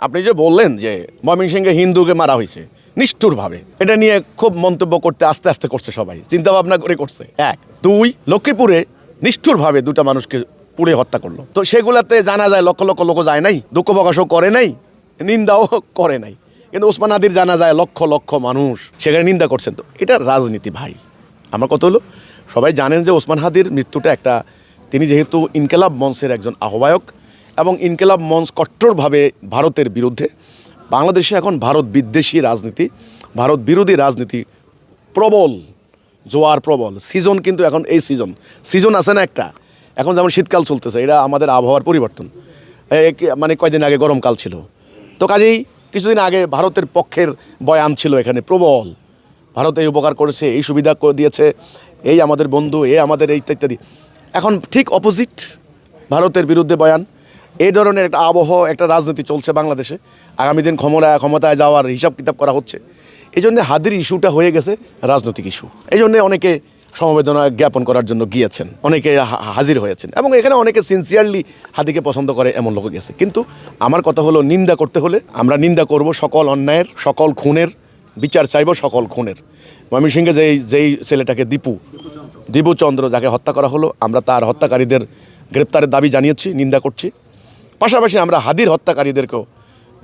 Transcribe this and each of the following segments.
আপনি যে বললেন যে ময়মনসিংহে হিন্দুকে মারা হয়েছে নিষ্ঠুরভাবে, এটা নিয়ে খুব মন্তব্য করতে আস্তে আস্তে করছে, সবাই চিন্তা ভাবনা করে করছে। এক, দুই, লক্ষ্মীপুরে নিষ্ঠুরভাবে দুটা মানুষকে পুড়ে হত্যা করলো, তো সেগুলাতে জানা যায় লক্ষ লক্ষ লোক যায় নাই, দুঃখ প্রকাশও করে নাই, নিন্দাও করে নাই। কিন্তু ওসমান হাদির জানা যায় লক্ষ লক্ষ মানুষ সেখানে নিন্দা করছেন। তো এটা রাজনীতি ভাই। আমার কথা হলো, সবাই জানেন যে ওসমান হাদির মৃত্যুটা একটা, তিনি যেহেতু ইনকেলাব মঞ্চের একজন আহ্বায়ক এবং ইনকেলাব মঞ্চ কট্টরভাবে ভারতের বিরুদ্ধে, বাংলাদেশে এখন ভারত বিদ্বেষী রাজনীতি, ভারত বিরোধী রাজনীতি প্রবল, জোয়ার প্রবল। সিজন কিন্তু এখন এই সিজন আছে না একটা, এখন যেমন শীতকাল চলতেছে, এটা আমাদের আবহাওয়ার পরিবর্তন, মানে কয়দিন আগে গরমকাল ছিল, তো কাজেই কিছুদিন আগে ভারতের পক্ষের বয়ান ছিল এখানে প্রবল, ভারত এই উপকার করেছে, এই সুবিধা দিয়েছে, এই আমাদের বন্ধু, এই আমাদের এই ইত্যাদি। এখন ঠিক অপোজিট, ভারতের বিরুদ্ধে বয়ান। এই ধরনের একটা আবহাওয়া, একটা রাজনীতি চলছে বাংলাদেশে। আগামী দিন ক্ষমতায় যাওয়ার হিসাব কিতাব করা হচ্ছে। এই জন্যে হাদির ইস্যুটা হয়ে গেছে রাজনৈতিক ইস্যু। এই জন্যে অনেকে সমবেদনা জ্ঞাপন করার জন্য গিয়েছেন, অনেকে হাজির হয়েছেন, এবং এখানে অনেকে সিনসিয়ারলি হাদিকে পছন্দ করে এমন লোক গেছে। কিন্তু আমার কথা হলো, নিন্দা করতে হলে আমরা নিন্দা করব সকল অন্যায়ের, সকল খুনের বিচার চাইব, সকল খুনের। ময়মনসিংহে যেই ছেলেটাকে দীপুচন্দ্র যাকে হত্যা করা হলো, আমরা তার হত্যাকারীদের গ্রেপ্তারের দাবি জানিয়েছি, নিন্দা করছি। পাশাপাশি আমরা হাদির হত্যাকারীদেরকেও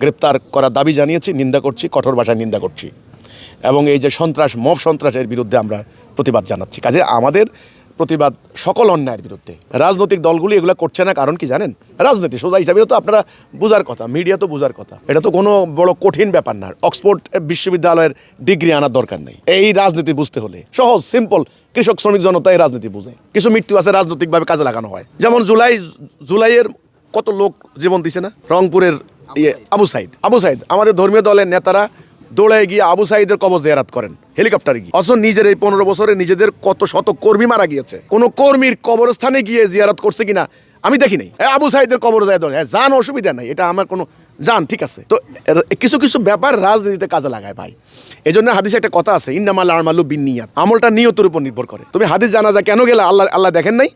গ্রেপ্তার করার দাবি জানিয়েছি, নিন্দা করছি, কঠোর ভাষায় নিন্দা করছি। এবং এই যে মব সন্ত্রাসের বিরুদ্ধে আমরা প্রতিবাদ জানাচ্ছি। কাজে আমাদের প্রতিবাদ সকল অন্যায়ের বিরুদ্ধে। রাজনৈতিক দলগুলি এগুলো করছে না, কারণ কি জানেন? রাজনীতি সোজা হিসাবে তো আপনারা বোঝার কথা, মিডিয়া তো বোঝার কথা, এটা তো কোনো বড় কঠিন ব্যাপার না। অক্সফোর্ড বিশ্ববিদ্যালয়ের ডিগ্রি আনার দরকার নেই এই রাজনীতি বুঝতে হলে। সহজ, সিম্পল। কৃষক শ্রমিক জনতা এই রাজনীতি বুঝে। কিছু মৃত্যু আছে রাজনৈতিকভাবে কাজে লাগানো হয়, যেমন জুলাইয়ের কত লোক জীবন দিছে না? রংপুরের আবু সাইদ আমাদের ধর্মীয় দলের নেতারা দৌড়ায় গিয়ে আবু সাইদের কবর জিয়ারত করেন হেলিকপ্টারে গিয়ে, অথচ নিজের এই 15 বছরে নিজেদের কত শত কর্মী মারা গিয়েছে। কোন কর্মীর কবরস্থানে গিয়ে জিয়ারত করছে কিনা আমি দেখি নাই। আবু সাইদের কবর যায় দৌড়ায়, যান, অসুবিধা নাই, এটা আমার কোনো যান, ঠিক আছে। তো কিছু কিছু ব্যাপার রাজনীতিতে কাজে লাগায় ভাই। এই জন্য হাদিসে একটা কথা আছে, ইন্নামাল আমালু বিন্নিয়াত, আমলটা নিয়তের উপর নির্ভর করে। তুমি হাদিস জানাজা কেন গেলে? আল্লাহ দেখেন নাই?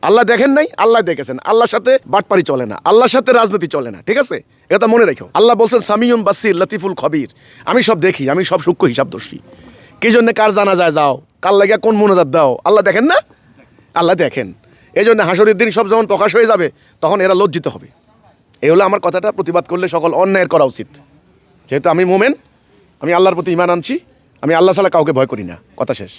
আল্লাহ দেখেছেন। আল্লাহর সাথে বাটপারি চলে না, আল্লাহর সাথে রাজনীতি চলে না, ঠিক আছে? এটা মনে রেখো। আল্লাহ বলছেন সামিউন বাসির লতিফুল খবির, আমি সব দেখি, আমি সব সূক্ষ্ম হিসাবদর্শী। কি জন্য কার জানাজায় যাও, কার লাগিয়া কোন মোনাজাত দাও, আল্লাহ দেখেন না? আল্লাহ দেখেন। এই জন্য হাসরের দিন সব যখন প্রকাশ হয়ে যাবে, তখন এরা লজ্জিত হবে। এই হলো আমার কথাটা। প্রতিবাদ করলে সকল অন্যায়ের করা উচিত। যেহেতু আমি মোমেন, আমি আল্লাহর প্রতি ঈমান আনছি, আমি আল্লাহ ছাড়া কাউকে ভয় করি না। কথা শেষ।